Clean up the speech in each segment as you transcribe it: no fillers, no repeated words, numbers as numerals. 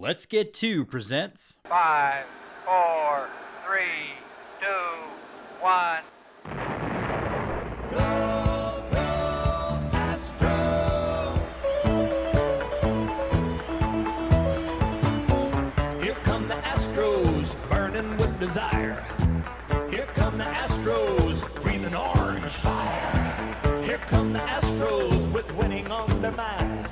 Let's Get To presents 5, 4, 3, 2, 1. Here come the Astros, burning with desire. Here come the Astros, breathing orange fire. Here come the Astros, with winning on their mind.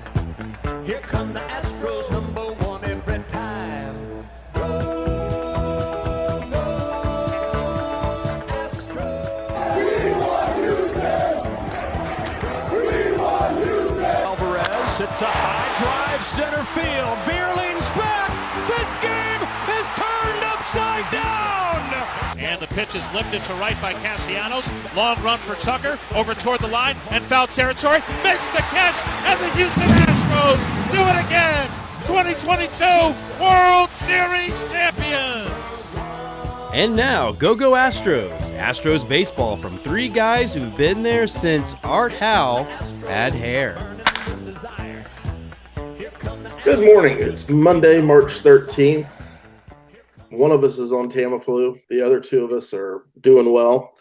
Here come the Astros, number one every time. Go, go, Astros. We want Houston! We want Houston! Alvarez hits a high drive, center field. Beerling's back! This game is turned upside down! And the pitch is lifted to right by Castellanos. Long run for Tucker over toward the line and foul territory. Makes the catch, and the Houston Astros do it again. 2022 World Series champions. And now, Go Astros. Astros baseball from three guys who've been there since Art Howe had hair. Good morning. It's Monday, March 13th. One of us is on Tamiflu. The other two of us are doing well.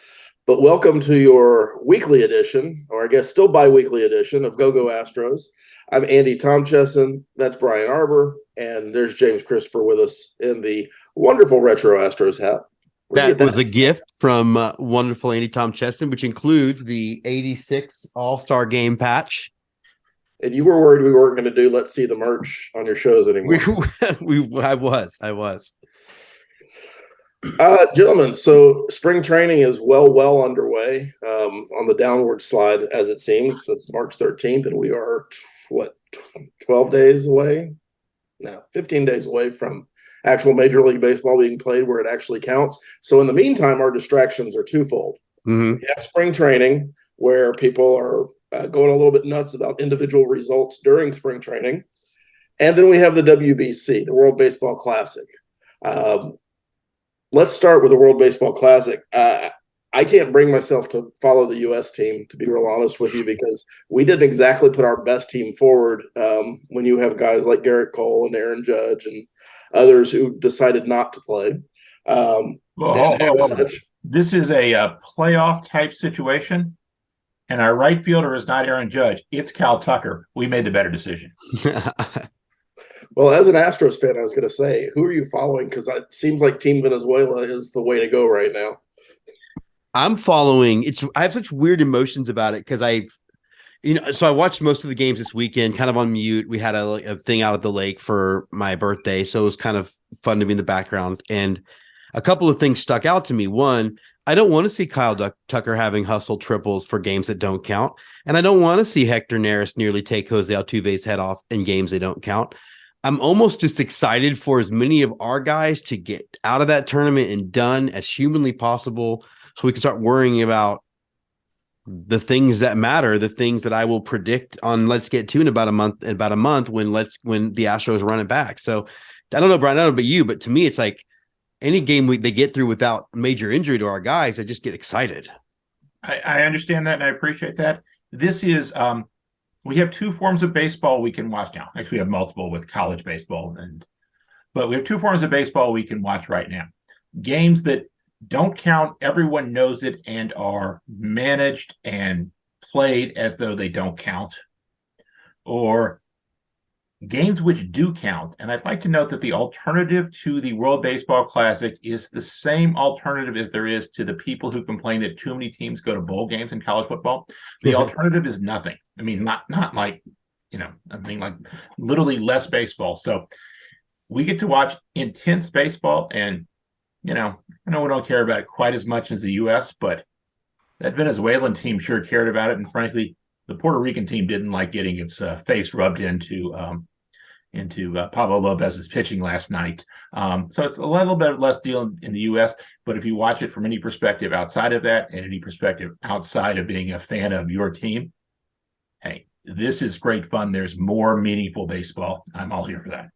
But welcome to your weekly edition, or I guess still bi-weekly edition of Go Astros. I'm Andy Tomchesson. That's Brian Arbor. And there's James Christopher with us in the wonderful Retro Astros hat. That was a gift from wonderful Andy Tomchesson, which includes the 86 All-Star Game patch. And you were worried we weren't going to do Let's See the Merch on your shows anymore. I was. Gentlemen, so spring training is well underway on the downward slide, as it seems. It's March 13th, and we are, 12 days away? No, 15 days away from actual Major League Baseball being played where it actually counts. So in the meantime, our distractions are twofold. Mm-hmm. We have spring training, where people are going a little bit nuts about individual results during spring training. And then we have the WBC, the World Baseball Classic. Let's start with the World Baseball Classic. I can't bring myself to follow the U.S. team, to be real honest with you, because we didn't exactly put our best team forward when you have guys like Garrett Cole and Aaron Judge and others who decided not to play. This is a playoff type situation, and our right fielder is not Aaron Judge. It's Cal Tucker. We made the better decision. Well, as an Astros fan, I was going to say, who are you following? Because it seems like Team Venezuela is the way to go right now. I'm following. I have such weird emotions about it because so I watched most of the games this weekend, kind of on mute. We had a thing out at the lake for my birthday, so it was kind of fun to be in the background. And a couple of things stuck out to me. One, I don't want to see Kyle Tucker having hustle triples for games that don't count. And I don't want to see Hector Neris nearly take Jose Altuve's head off in games that don't count. I'm almost just excited for as many of our guys to get out of that tournament and done as humanly possible so we can start worrying about the things that matter, the things that I will predict on Let's Get To in about a month when the Astros run it back. So I don't know, Brian, I don't know about you, but to me, it's like any game they get through without major injury to our guys, I just get excited. I understand that, and I appreciate that. This is we have two forms of baseball we can watch now. Actually, we have multiple with college baseball, but we have two forms of baseball we can watch right now. Games that don't count, everyone knows it, and are managed and played as though they don't count, or games which do count. And I'd like to note that the alternative to the World Baseball Classic is the same alternative as there is to the people who complain that too many teams go to bowl games in college football. The alternative is nothing. I mean, not like, like literally less baseball. So we get to watch intense baseball, and, I know we don't care about it quite as much as the U.S., but that Venezuelan team sure cared about it. And frankly, the Puerto Rican team didn't like getting its face rubbed into Pablo Lopez's pitching last night. So it's a little bit less deal in the U.S., but if you watch it from any perspective outside of that and any perspective outside of being a fan of your team, hey, this is great fun. There's more meaningful baseball. I'm all here for that.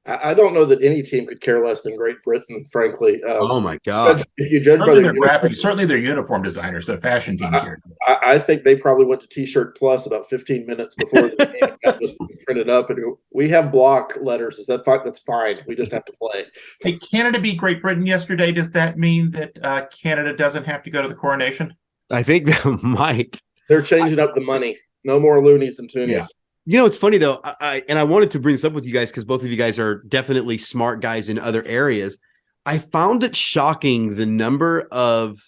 I don't know that any team could care less than Great Britain, frankly. Oh my God. If you judge by Certainly their their graphics, certainly their uniform designers, their fashion team I, here. I think they probably went to T-shirt Plus about 15 minutes before the game got this printed up. And we have block letters. Is that fine? That's fine. We just have to play. Hey, Canada beat Great Britain yesterday. Does that mean that Canada doesn't have to go to the coronation? I think that might. They're changing up the money. No more loonies and toonies. Yeah. You know, it's funny though. I wanted to bring this up with you guys because both of you guys are definitely smart guys in other areas. I found it shocking the number of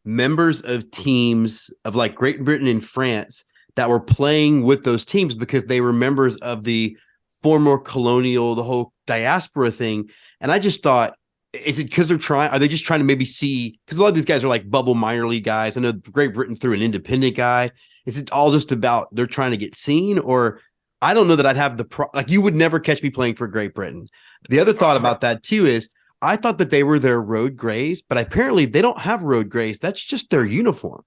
members of teams of like Great Britain and France that were playing with those teams because they were members of the former colonial, the whole diaspora thing. And I just thought, is it because are they just trying to maybe see, because a lot of these guys are like bubble minor league guys. I know Great Britain threw an independent guy. Is it all just about they're trying to get seen? Or I don't know that I'd have like you would never catch me playing for Great Britain. The other thought about that too is I thought that they were their road grays, but apparently they don't have road grays. That's just their uniform.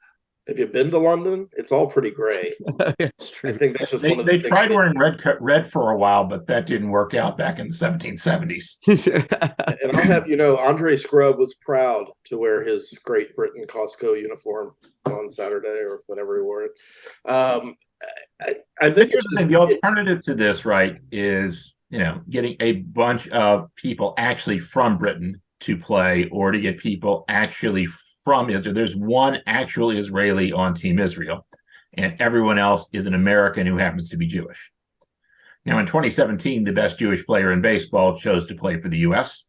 Have you been to London? It's all pretty gray. That's true. I think that's just They, one of the they things tried wearing red for a while, but that didn't work out back in the 1770s. And I'll have you know, Andre Scrub was proud to wear his Great Britain Costco uniform on Saturday or whenever he wore it. I think Here's the thing, the alternative to this, right, is getting a bunch of people actually from Britain to play, or to get people actually from Israel. There's one actual Israeli on Team Israel, and everyone else is an American who happens to be Jewish. Now, in 2017, the best Jewish player in baseball chose to play for the U.S.,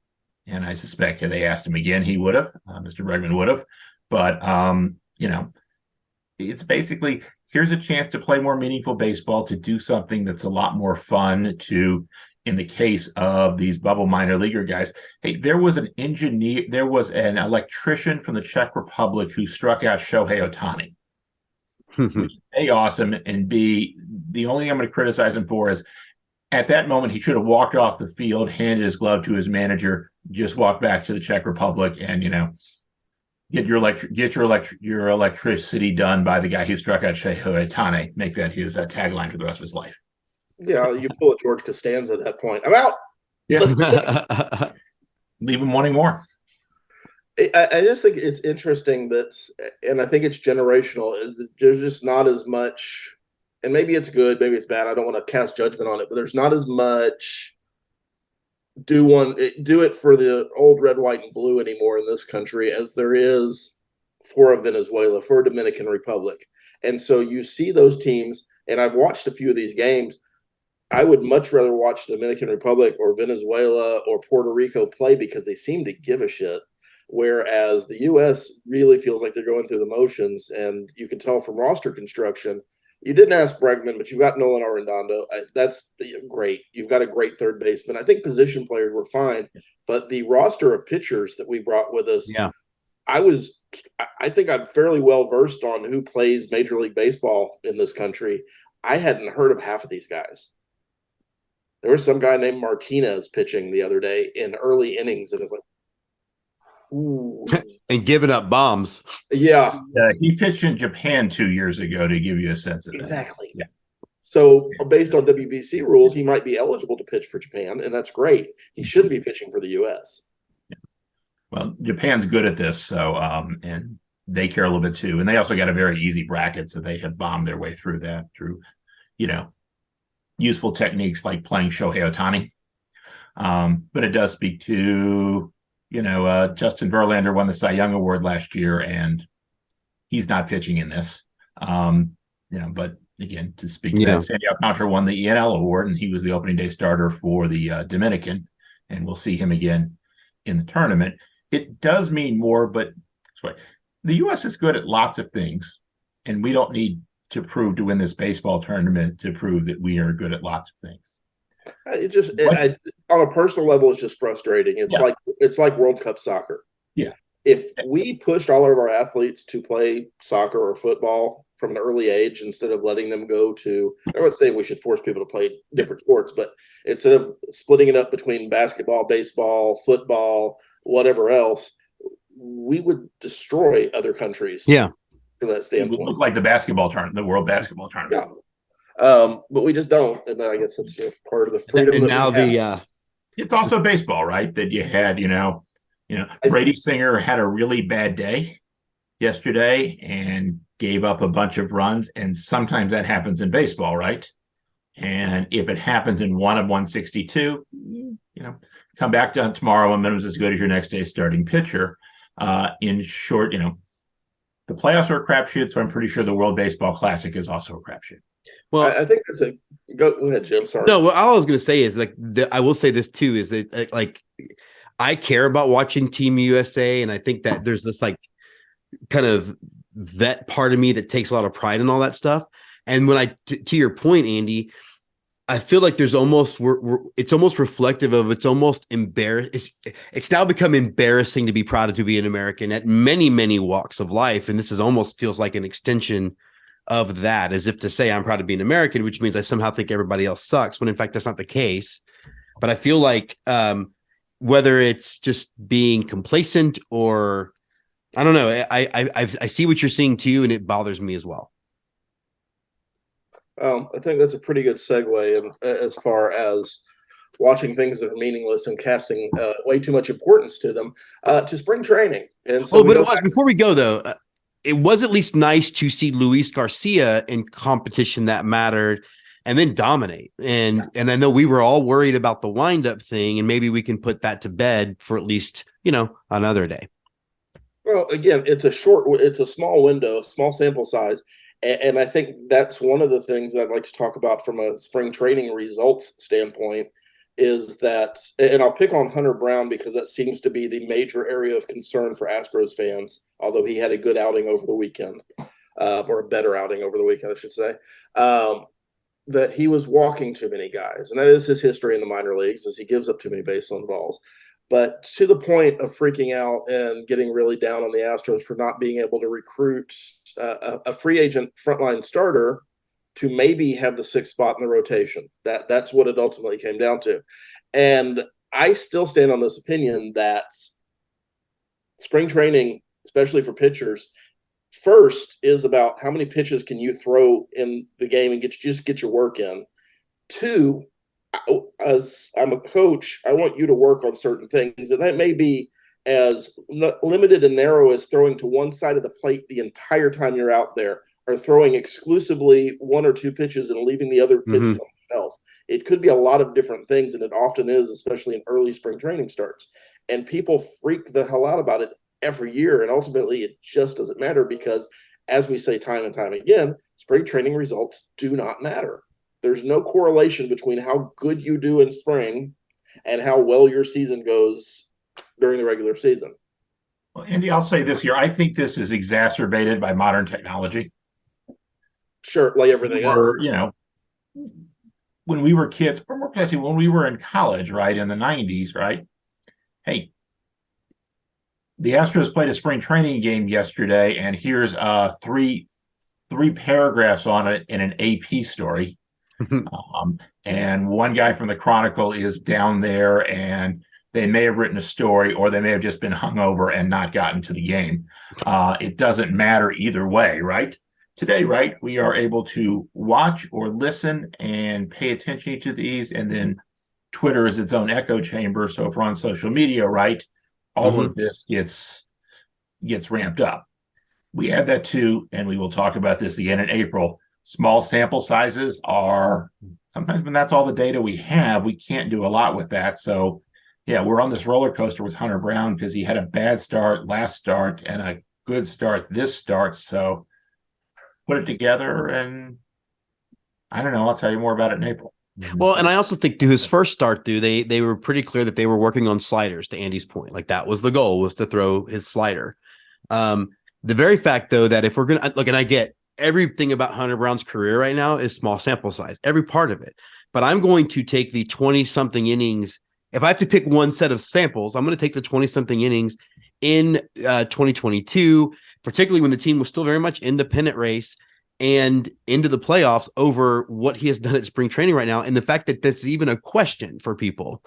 and I suspect if they asked him again, he would have. Mr. Bregman would have. But, it's basically, here's a chance to play more meaningful baseball, to do something that's a lot more fun, to, in the case of these bubble minor leaguer guys, hey, there was an electrician from the Czech Republic who struck out Shohei Ohtani. Which is A, awesome, and B, the only thing I'm going to criticize him for is at that moment he should have walked off the field, handed his glove to his manager, just walked back to the Czech Republic, and get your electricity done by the guy who struck out Shohei Ohtani. Make that his tagline for the rest of his life. Yeah, you pull a George Costanza at that point. I'm out. Yeah, leave him wanting more. I just think it's interesting that, and I think it's generational. There's just not as much, and maybe it's good, maybe it's bad. I don't want to cast judgment on it, but there's not as much do it for the old red, white, and blue anymore in this country as there is for a Venezuela, for a Dominican Republic. And so you see those teams, and I've watched a few of these games. I would much rather watch Dominican Republic or Venezuela or Puerto Rico play because they seem to give a shit. Whereas the U.S. really feels like they're going through the motions, and you can tell from roster construction. You didn't ask Bregman, but you've got Nolan Arredondo. That's great. You've got a great third baseman. I think position players were fine, but the roster of pitchers that we brought with us, yeah, I think I'm fairly well versed on who plays Major League Baseball in this country. I hadn't heard of half of these guys. There was some guy named Martinez pitching the other day in early innings, and it's like, ooh. And giving up bombs. Yeah. He pitched in Japan 2 years ago, to give you a sense of that. Exactly. Yeah. So based on WBC rules, he might be eligible to pitch for Japan, and that's great. He shouldn't be pitching for the U.S. Yeah. Well, Japan's good at this, so and they care a little bit too. And they also got a very easy bracket, so they have bombed their way through that through, useful techniques like playing Shohei Ohtani. But it does speak to, Justin Verlander won the Cy Young Award last year, and he's not pitching in this. But again, to speak to that, Sandy Alcantara won the ENL Award, and he was the opening day starter for the Dominican, and we'll see him again in the tournament. It does mean more, but the U.S. is good at lots of things, and we don't need to prove to win this baseball tournament to prove that we are good at lots of things. On a personal level, it's just frustrating. It's like World Cup soccer. Yeah. If we pushed all of our athletes to play soccer or football from an early age, instead of letting them go to, I'm not saying we should force people to play different sports, but instead of splitting it up between basketball, baseball, football, whatever else, we would destroy other countries. Yeah. From that standpoint. It would look like the basketball tournament, the World Basketball Tournament. Yeah. But we just don't, and then I guess that's part of the freedom. And now It's also baseball, right? That you had, Brady Singer had a really bad day yesterday and gave up a bunch of runs. And sometimes that happens in baseball, right? And if it happens in one of 162, come back to tomorrow. Momentum's as good as your next day's starting pitcher. In short, the playoffs are a crapshoot, so I'm pretty sure the World Baseball Classic is also a crapshoot. Well, I think it's a go ahead, Jim. Sorry. no, what all I was going to say is I will say this too is that like I care about watching Team USA, and I think that there's this like kind of vet part of me that takes a lot of pride in all that stuff. And when to your point, Andy, I feel like there's almost it's almost reflective of it's almost embarrassing. It's now become embarrassing to be proud to be an American at many walks of life, and this is almost feels like an extension of that, as if to say I'm proud to be an American, which means I somehow think everybody else sucks, when in fact that's not the case. But I feel like whether it's just being complacent or I don't know, I see what you're seeing too, and it bothers me as well. I think that's a pretty good segue in, as far as watching things that are meaningless and casting way too much importance to them to spring training. And so, but it was before we go though. It was at least nice to see Luis Garcia in competition that mattered and then dominate. And I know we were all worried about the windup thing, and maybe we can put that to bed for at least, another day. Well, again, it's a small window, small sample size. And I think that's one of the things I'd like to talk about from a spring training results standpoint is that, and I'll pick on Hunter Brown because that seems to be the major area of concern for Astros fans, although he had a good outing over the weekend, or a better outing over the weekend, I should say, that he was walking too many guys. And that is his history in the minor leagues, is he gives up too many base on balls. But to the point of freaking out and getting really down on the Astros for not being able to recruit a free agent frontline starter to maybe have the sixth spot in the rotation. That's what it ultimately came down to. And I still stand on this opinion that spring training, especially for pitchers, first is about how many pitches can you throw in the game and get your work in. Two, as I'm a coach, I want you to work on certain things, and that may be as limited and narrow as throwing to one side of the plate the entire time you're out there, or throwing exclusively one or two pitches and leaving the other pitches on the shelf. It could be a lot of different things, and it often is, especially in early spring training starts. And people freak the hell out about it every year, and ultimately it just doesn't matter because, as we say time and time again, spring training results do not matter. There's no correlation between how good you do in spring and how well your season goes during the regular season. Well, Andy, I'll say this here. I think this is exacerbated by modern technology. Sure, like everything else. When we were kids, or more precisely, when we were in college, right, in the 90s, right? Hey, the Astros played a spring training game yesterday, and here's three paragraphs on it in an AP story. And one guy from the Chronicle is down there, and they may have written a story, or they may have just been hungover and not gotten to the game. It doesn't matter either way, right? Today, right, we are able to watch or listen and pay attention to these, and then Twitter is its own echo chamber. So if we're on social media, right, all of this gets ramped up. We add that to, and we will talk about this again in April, small sample sizes are sometimes when that's all the data we have, we can't do a lot with that. So, yeah, we're on this roller coaster with Hunter Brown because he had a bad start last start and a good start this start. So put it together, and I don't know. I'll tell you more about it in April. Well, and I also think to his first start, they were pretty clear that they were working on sliders, to Andy's point. Like that was the goal, was to throw his slider. The very fact, though, that if we're going to look, and I get everything about Hunter Brown's career right now is small sample size, every part of it. But I'm going to take the 20-something innings. If I have to pick one set of samples, I'm going to take the 20-something innings in 2022, particularly when the team was still very much in the pennant race and into the playoffs, over what he has done at spring training right now. And the fact that that's even a question for people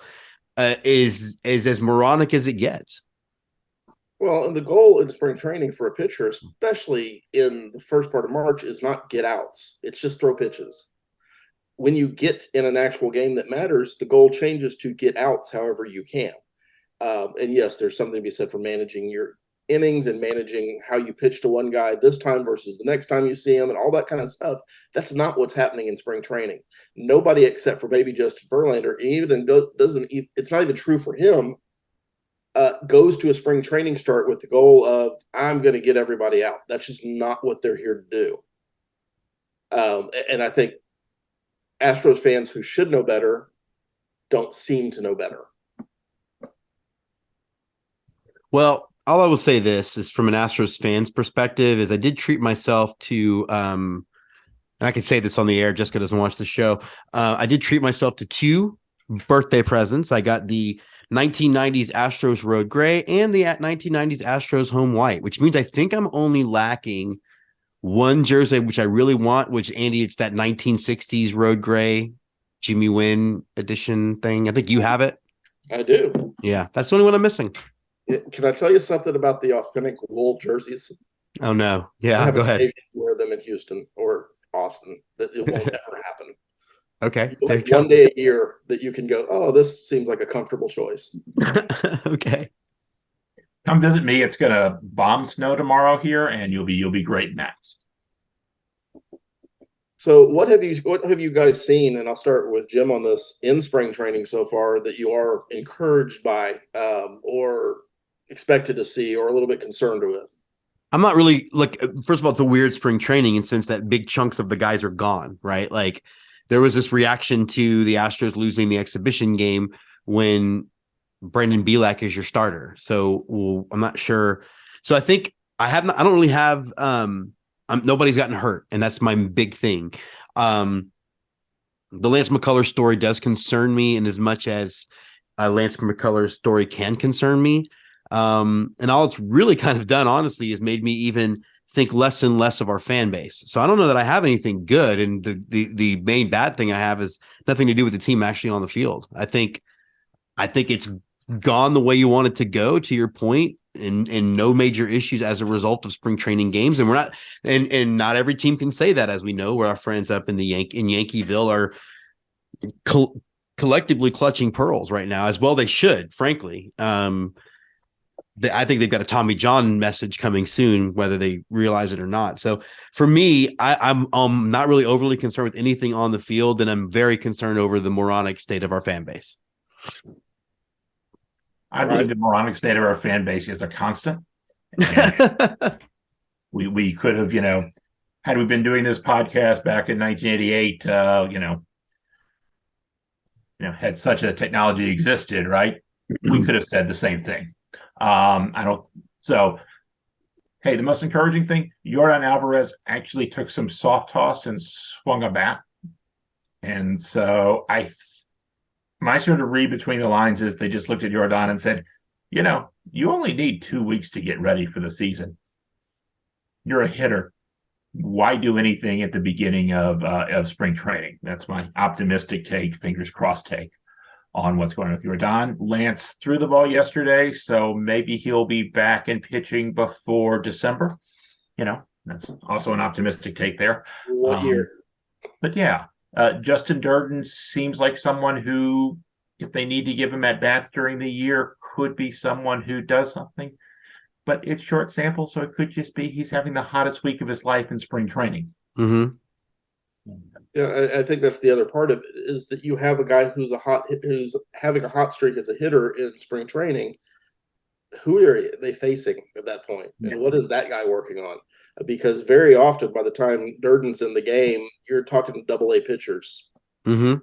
is as moronic as it gets. Well, and the goal in spring training for a pitcher, especially in the first part of March, is not get outs. It's just throw pitches. when you get in an actual game that matters, the goal changes to get outs however you can. And yes, there's something to be said for managing your innings and managing how you pitch to one guy this time versus the next time you see him and all that kind of stuff. That's not what's happening in spring training. Nobody except for maybe Justin Verlander, it's not even true for him, goes to a spring training start with the goal of, I'm going to get everybody out. That's just not what they're here to do. And I think Astros fans who should know better don't seem to know better. Well, all I will say this is from an Astros fan's perspective is I did treat myself to, and I can say this on the air, Jessica doesn't watch the show. I did treat myself to 2 birthday presents. I got the 1990s Astros Road Gray and the 1990s Astros Home White, which means I think I'm only lacking one jersey, which I really want, which, Andy, it's that 1960s Road Gray Jimmy Wynn edition thing. I think you have it. I do. Yeah, that's the only one I'm missing. Can I tell you something about the authentic wool jerseys? Oh, no. I Yeah, have go a ahead. occasion to wear them in Houston or Austin. That it won't ever happen. Okay, there you Like one go. day a year that you can go, oh, this seems like a comfortable choice. Okay. Come visit me. It's gonna bomb snow tomorrow here, and you'll be great in that. So what have you guys seen? And I'll start with Jim on this in spring training so far that you are encouraged by, or expected to see, or a little bit concerned with. I'm not really first of all, it's a weird spring training in sense that big chunks of the guys are gone, right? Like there was this reaction to the Astros losing the exhibition game when Brandon Bielak is your starter. So I'm not sure. So I think I don't really have, nobody's gotten hurt. And that's my big thing. The Lance McCullers story does concern me in as much as Lance McCullers story can concern me. And all it's really kind of done, honestly, is made me even think less and less of our fan base. So I don't know that I have anything good. And the main bad thing I have is nothing to do with the team actually on the field. I think it's gone the way you want it to go, to your point, and no major issues as a result of spring training games. And we're not, and not every team can say that, as we know, where our friends up in Yankeeville are collectively clutching pearls right now, as well they should, frankly. I think they've got a Tommy John message coming soon, whether they realize it or not. So for me, I'm not really overly concerned with anything on the field, and I'm very concerned over the moronic state of our fan base. I believe the moronic state of our fan base is a constant. we could have, had we been doing this podcast back in 1988, had such a technology existed, right? We could have said the same thing. So, hey, the most encouraging thing, Yordan Alvarez actually took some soft toss and swung a bat. And so my sort of read between the lines is they just looked at Yordan and said, you only need 2 weeks to get ready for the season. You're a hitter. Why do anything at the beginning of spring training? That's my optimistic take, fingers crossed take on what's going on with Yordan. Lance threw the ball yesterday, so maybe he'll be back in pitching before December. That's also an optimistic take there. What year? But yeah, Justin Durden seems like someone who, if they need to give him at bats during the year, could be someone who does something. But it's short sample, so it could just be he's having the hottest week of his life in spring training. Mm-hmm. Yeah, I think that's the other part of it, is that you have a guy who's having a hot streak as a hitter in spring training. Who are they facing at that point? And what is that guy working on? Because very often, by the time Durden's in the game, you're talking Double-A pitchers. Mm-hmm.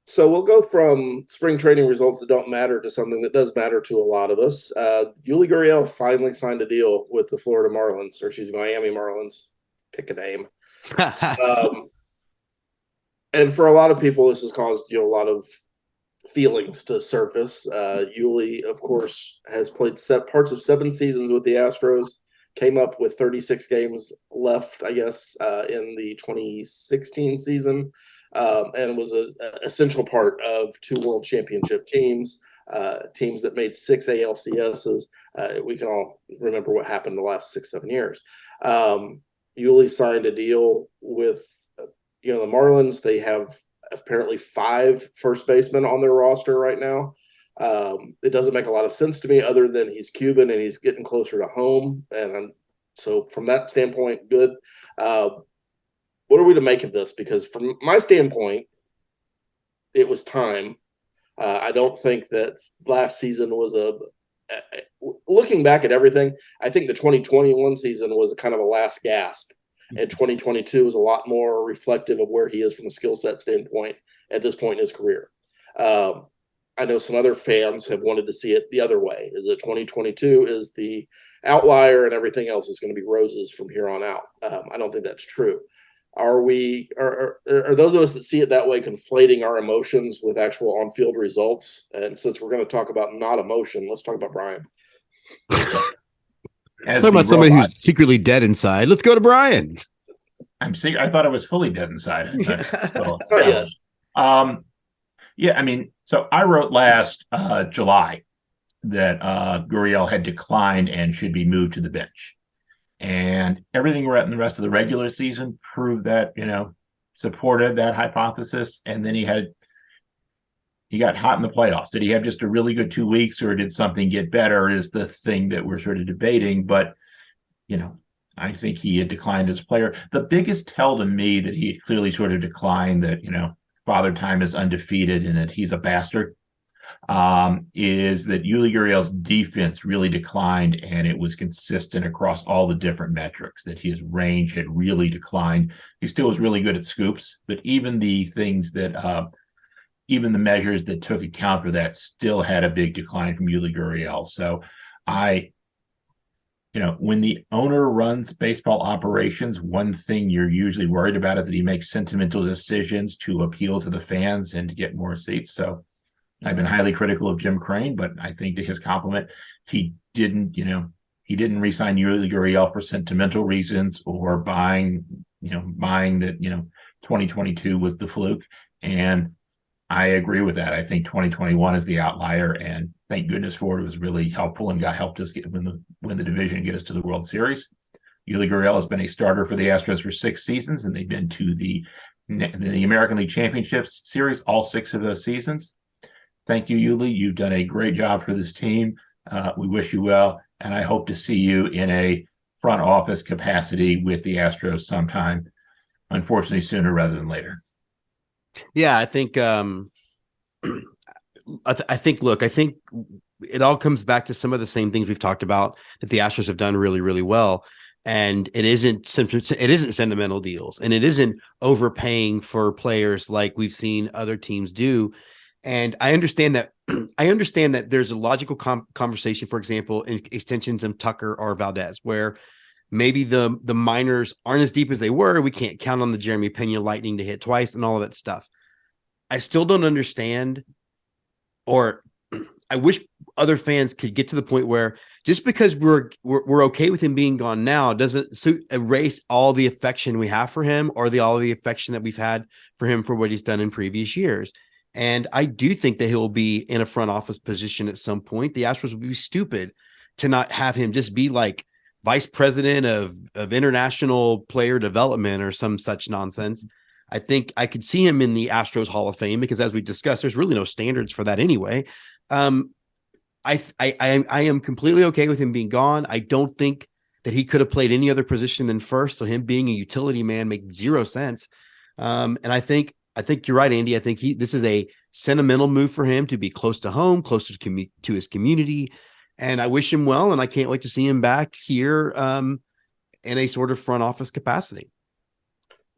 So we'll go from spring training results that don't matter to something that does matter to a lot of us. Yuli Gurriel finally signed a deal with the Florida Marlins, or Miami Marlins. Pick a name. And for a lot of people, this has caused a lot of feelings to surface. Yuli, of course, has played parts of 7 seasons with the Astros. Came up with 36 games left, I guess, in the 2016 season. And was an essential part of 2 world championship teams, teams that made 6 ALCSs. We can all remember what happened the last 6-7 years. Yuli signed a deal with the Marlins, they have apparently 5 first basemen on their roster right now. It doesn't make a lot of sense to me other than he's Cuban and he's getting closer to home. So from that standpoint, good. What are we to make of this? Because from my standpoint, it was time. I don't think that last season was looking back at everything, I think the 2021 season was kind of a last gasp. And 2022 is a lot more reflective of where he is from a skill set standpoint at this point in his career. I know some other fans have wanted to see it the other way. Is that 2022 is the outlier and everything else is going to be roses from here on out. I don't think that's true. Are those of us that see it that way conflating our emotions with actual on-field results? And since we're going to talk about not emotion, let's talk about Brian. Talking about somebody who's secretly dead inside. Let's go to Brian. I thought I was fully dead inside. Yeah, I mean, so I wrote last July that Gurriel had declined and should be moved to the bench. And everything in the rest of the regular season proved that, supported that hypothesis. And then he got hot in the playoffs. Did he have just a really good 2 weeks, or did something get better is the thing that we're sort of debating. But, I think he had declined as a player. The biggest tell to me that he had clearly sort of declined, that, Father Time is undefeated and that he's a bastard, is that Yuli Gurriel's defense really declined, and it was consistent across all the different metrics, that his range had really declined. He still was really good at scoops, but even the things that even the measures that took account for that still had a big decline from Yuli Gurriel. So when the owner runs baseball operations, one thing you're usually worried about is that he makes sentimental decisions to appeal to the fans and to get more seats. So I've been highly critical of Jim Crane, but I think to his compliment, he didn't re-sign Yuli Gurriel for sentimental reasons or buying that, 2022 was the fluke. And I agree with that. I think 2021 is the outlier, and thank goodness for it. It was really helpful and helped us win the division and get us to the World Series. Yuli Gurriel has been a starter for the Astros for 6 seasons, and they've been to the American League Championships Series all 6 of those seasons. Thank you, Yuli. You've done a great job for this team. We wish you well, and I hope to see you in a front office capacity with the Astros sometime, unfortunately sooner rather than later. Yeah, I think I think it all comes back to some of the same things we've talked about that the Astros have done really, really well. And it isn't sentimental deals, and it isn't overpaying for players like we've seen other teams do. And I understand that. I understand that there's a logical conversation, for example, in extensions of Tucker or Valdez, where maybe the minors aren't as deep as they were. We can't count on the Jeremy Pena lightning to hit twice and all of that stuff. I still don't understand, or I wish other fans could get to the point where just because we're okay with him being gone now doesn't erase all the affection we have for him, or all the affection that we've had for him for what he's done in previous years. And I do think that he'll be in a front office position at some point. The Astros would be stupid to not have him just be like vice president of international player development or some such nonsense. I think I could see him in the Astros Hall of Fame, because as we discussed, there's really no standards for that anyway. I am completely okay with him being gone. I don't think that he could have played any other position than first. So him being a utility man makes zero sense. And I think you're right, Andy. I think this is a sentimental move for him to be close to home, closer to his community. And I wish him well, and I can't wait to see him back here in a sort of front office capacity.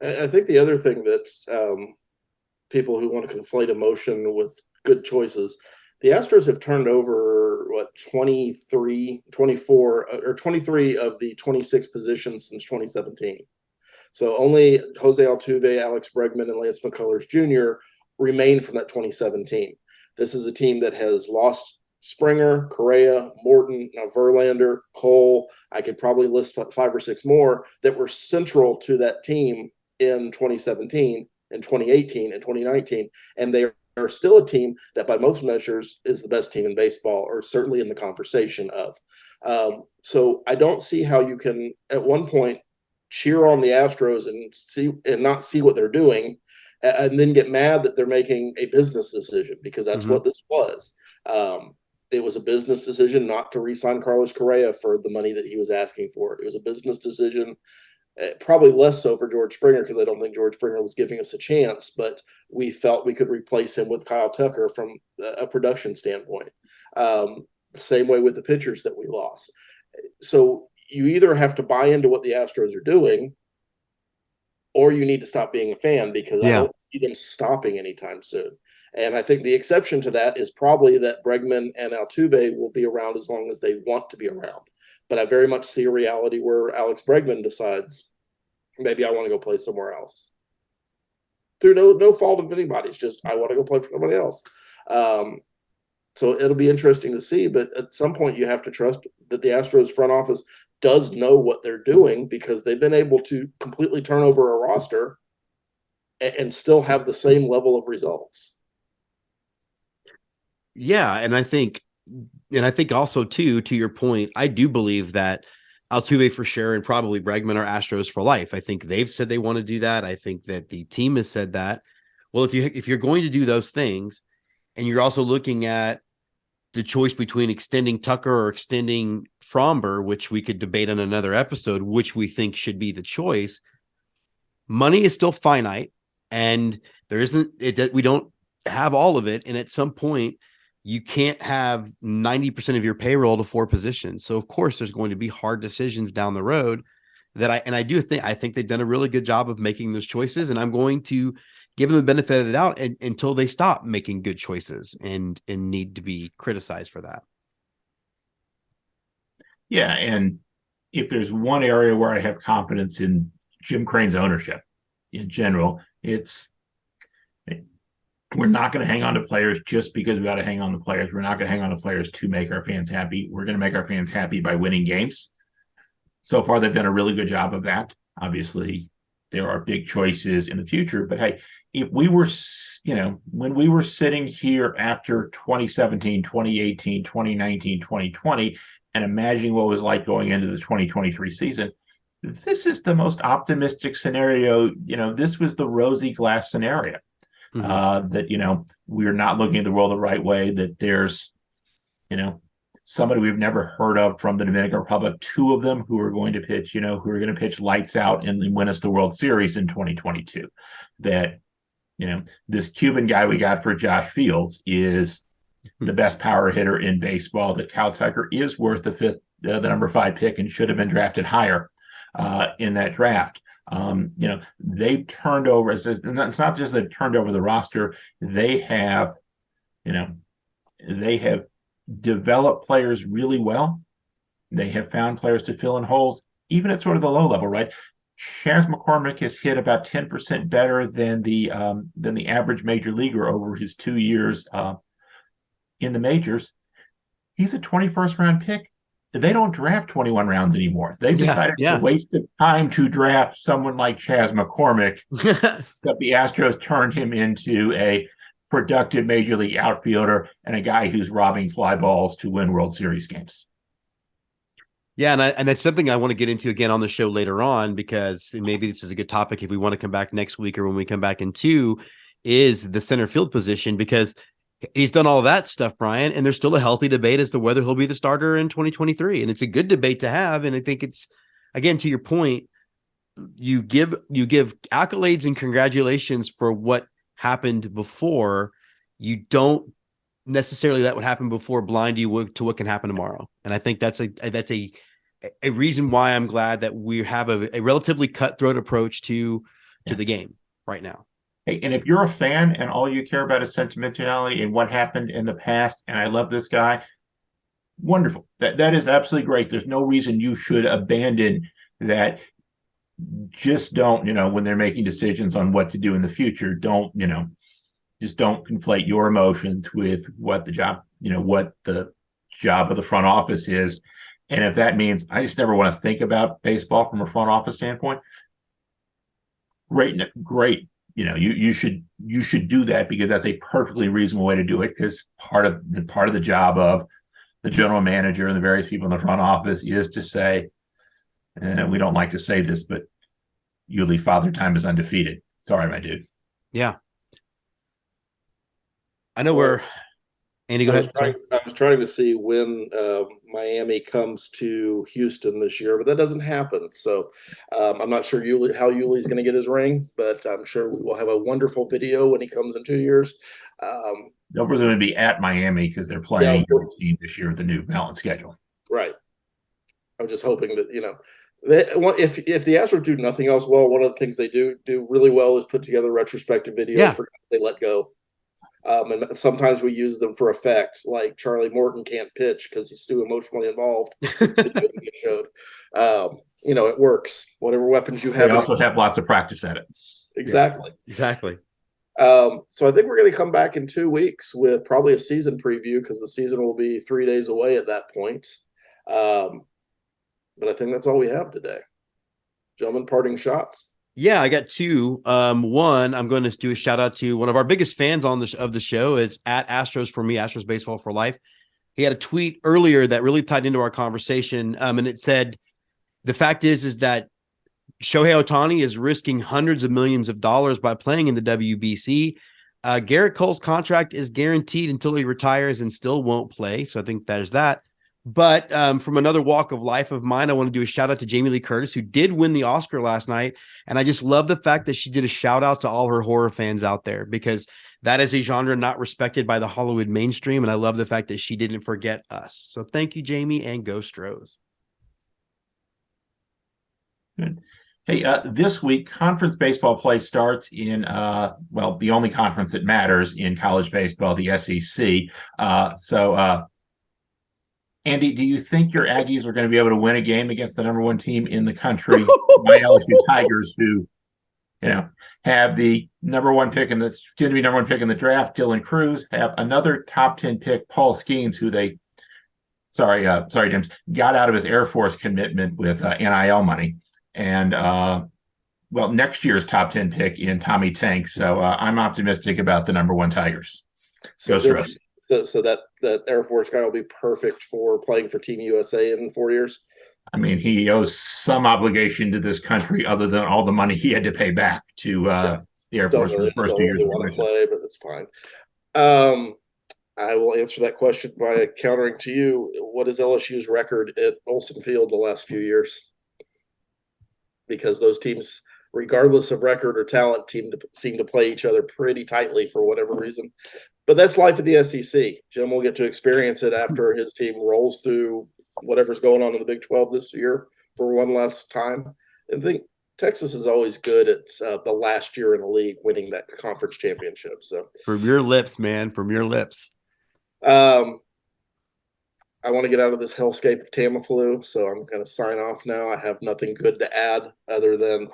I think the other thing that's people who want to conflate emotion with good choices, the Astros have turned over 23 of the 26 positions since 2017. So only Jose Altuve, Alex Bregman, and Lance McCullers Jr. remain from that 2017. This is a team that has lost Springer, Correa, Morton, Verlander, Cole. I could probably list 5 or 6 more that were central to that team in 2017 and 2018 and 2019. And they are still a team that by most measures is the best team in baseball, or certainly in the conversation of. So I don't see how you can, at one point, cheer on the Astros and not see what they're doing, and then get mad that they're making a business decision, because that's what this was. It was a business decision not to re-sign Carlos Correa for the money that he was asking for. It was a business decision, probably less so for George Springer, because I don't think George Springer was giving us a chance, but we felt we could replace him with Kyle Tucker from a production standpoint. Same way with the pitchers that we lost. So you either have to buy into what the Astros are doing, or you need to stop being a fan, because I don't see them stopping anytime soon. And I think the exception to that is probably that Bregman and Altuve will be around as long as they want to be around. But I very much see a reality where Alex Bregman decides, maybe I want to go play somewhere else. Through no fault of anybody's, just I want to go play for somebody else. So it'll be interesting to see. But at some point, you have to trust that the Astros front office does know what they're doing, because they've been able to completely turn over a roster and still have the same level of results. Yeah, and I think also too, to your point, I do believe that Altuve for sure and probably Bregman are Astros for life. I think they've said they want to do that. I think that the team has said that. Well, if you're going to do those things, and you're also looking at the choice between extending Tucker or extending Fromber, which we could debate on another episode, which we think should be the choice, money is still finite, and we don't have all of it. And at some point, you can't have 90% of your payroll to 4 positions. So of course there's going to be hard decisions down the road I think they've done a really good job of making those choices. And I'm going to give them the benefit of the doubt until they stop making good choices and need to be criticized for that. Yeah. And if there's one area where I have confidence in Jim Crane's ownership in general, it's, we're not going to hang on to players just because we got to hang on to players. We're not going to hang on to players to make our fans happy. We're going to make our fans happy by winning games. So far, they've done a really good job of that. Obviously, there are big choices in the future. But hey, if we were, when we were sitting here after 2017, 2018, 2019, 2020, and imagining what it was like going into the 2023 season, this is the most optimistic scenario. This was the rosy glass scenario. That we're not looking at the world the right way, that there's somebody we've never heard of from the Dominican Republic, 2 of them who are going to pitch lights out and win us the World Series in 2022, that this Cuban guy we got for Josh Fields is the best power hitter in baseball, that Kyle Tucker is worth the number 5 pick and should have been drafted higher in that draft. They've turned over, and it's not just they've turned over the roster, they have developed players really well. They have found players to fill in holes, even at sort of the low level, right? Chas McCormick has hit about 10% better than the average major leaguer over his 2 years in the majors. He's a 21st round pick. They don't draft 21 rounds anymore. They've decided to waste the time to draft someone like Chas McCormick, that the Astros turned him into a productive major league outfielder and a guy who's robbing fly balls to win World Series games. Yeah, and that's something I want to get into again on the show later on, because maybe this is a good topic if we want to come back next week or when we come back in 2, is the center field position, because he's done all of that stuff, Brian, and there's still a healthy debate as to whether he'll be the starter in 2023. And it's a good debate to have. And I think it's, again, to your point, you give accolades and congratulations for what happened before. You don't necessarily let what happened before blind you to what can happen tomorrow. And I think that's a reason why I'm glad that we have a relatively cutthroat approach to the game right now. Hey, and if you're a fan and all you care about is sentimentality and what happened in the past, and I love this guy, wonderful. That is absolutely great. There's no reason you should abandon that. Just don't, when they're making decisions on what to do in the future, just don't conflate your emotions with what the job of the front office is. And if that means I just never want to think about baseball from a front office standpoint, great. You should do that, because that's a perfectly reasonable way to do it, because part of the job of the general manager and the various people in the front office is to say, we don't like to say this, but Yuli Father Time is undefeated. Sorry, my dude. Yeah. I know we're Andy, go ahead. I was trying to see when Miami comes to Houston this year, but that doesn't happen. So I'm not sure how Yuli's going to get his ring, but I'm sure we will have a wonderful video when he comes in 2 years. They're going to be at Miami because they're playing the team this year with the new balanced schedule. Right. I'm just hoping that, if the Astros do nothing else well, one of the things they do really well is put together retrospective videos for guys they let go. And sometimes we use them for effects, like Charlie Morton can't pitch because he's too emotionally involved. It showed. It works. Whatever weapons you have. They also have lots of practice at it. Exactly. Yeah, exactly. So I think we're going to come back in 2 weeks with probably a season preview because the season will be 3 days away at that point. But I think that's all we have today. Gentlemen, parting shots. Yeah, I got two. One, I'm going to do a shout out to one of our biggest fans of the show. It's at Astros for me, Astros Baseball for Life. He had a tweet earlier that really tied into our conversation. And it said, the fact is that Shohei Ohtani is risking hundreds of millions of dollars by playing in the WBC. Garrett Cole's contract is guaranteed until he retires and still won't play. So I think there's that. But from another walk of life of mine, I want to do a shout out to Jamie Lee Curtis, who did win the Oscar last night. And I just love the fact that she did a shout out to all her horror fans out there, because that is a genre not respected by the Hollywood mainstream. And I love the fact that she didn't forget us. So thank you, Jamie, and Go Astros. Good. Hey, this week, conference baseball play starts in, the only conference that matters in college baseball, the SEC. Andy, do you think your Aggies are going to be able to win a game against the number one team in the country, my LSU Tigers, who, have the number one pick in the draft, Dylan Cruz, have another top 10 pick, Paul Skeens, who James, got out of his Air Force commitment with NIL money, and next year's top 10 pick in Tommy Tank. So I'm optimistic about the number one Tigers. So that Air Force guy will be perfect for playing for Team USA in 4 years. I mean, he owes some obligation to this country other than all the money he had to pay back to the Air Force for his first 2 years of want to play, but it's fine. I will answer that question by countering to you. What is LSU's record at Olsen Field the last few years? Because those teams, regardless of record or talent, seem to play each other pretty tightly for whatever reason. But that's life of the SEC. Jim will get to experience it after his team rolls through whatever's going on in the Big 12 this year for one last time. And I think Texas is always good at the last year in the league winning that conference championship. So from your lips, man, from your lips. I want to get out of this hellscape of Tamiflu, so I'm going to sign off now. I have nothing good to add other than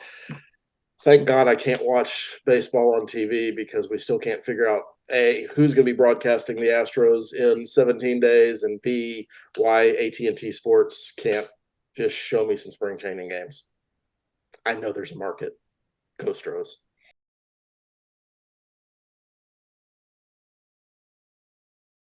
thank God I can't watch baseball on TV because we still can't figure out A, who's going to be broadcasting the Astros in 17 days, and B, why AT&T Sports can't just show me some spring training games. I know there's a market. Go Astros.